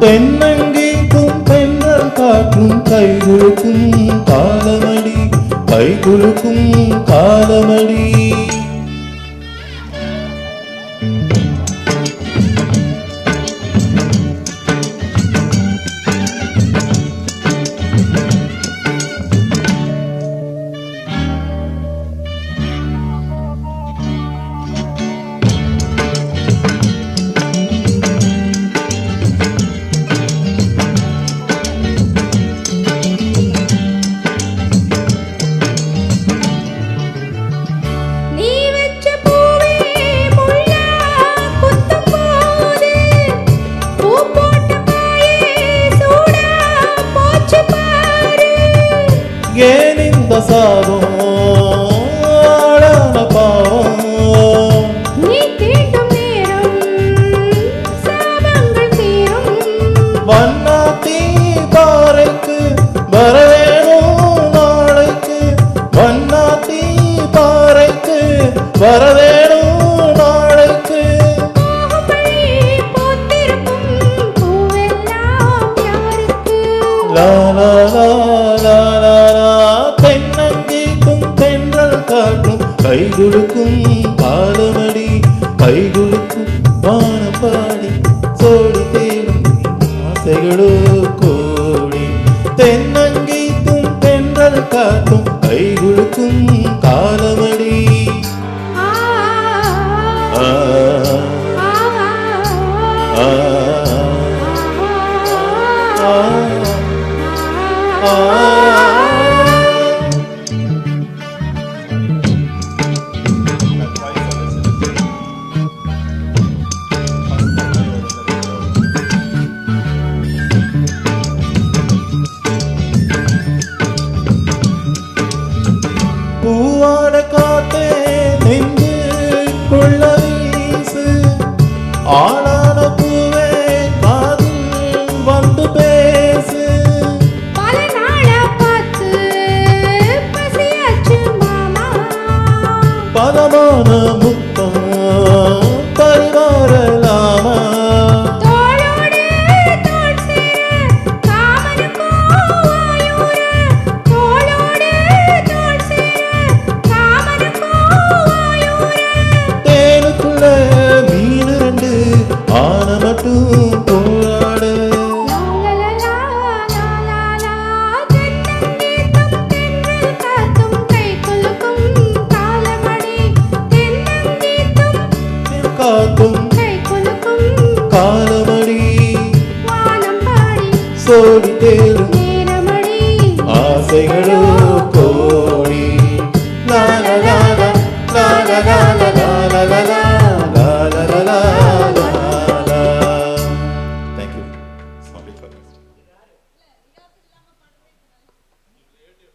தென்னங்கீக்கும் பெண்கள் காற்றும் கைகுலுக்கும் காலமடி கைகுலுக்கும் காலமடி ஏன் இந்த சாபம் ஆளான பாவம் நீ தீட்டும் நேரம் சாபங்கள் தீரும் வண்ணாத்தி பாறைக்கு வரவேணும் நாளைக்கு வண்ணாத்தி பாறைக்கு வரவேணும் நாளைக்கு லா லா லா லா தென்னங்கீக்கும் தென்றல் காற்றும் கைகுலுக்கும் காலமடி கைகுலுக்கும் வானப்பாடி சோடி தேடும் ஆசைகளோ கோடி தென்னங்கீக்கும் தென்றல் காற்றும் கைகுலுக்கும் காலமடி ஆ ஆ பூவாட காத்தே நெஞ்சு கொள்ள வீசு ஆளான பூவே காதில் வந்து பேசு பல நாளா பார்த்து பசியாச்சு மாமா பதமான முத்தம் பரிவாரலாமா தோளோடு தோள் சேர காமனுக்கோ ஆயூர தோளோடு தோள் சேர காமனுக்கோ ஆயூர தேனுக்குள்ள மீன் ரெண்டு ஆன மட்டும் போராடு காக்கும் காலமடி சோடி தேடும் ஆசைகளோ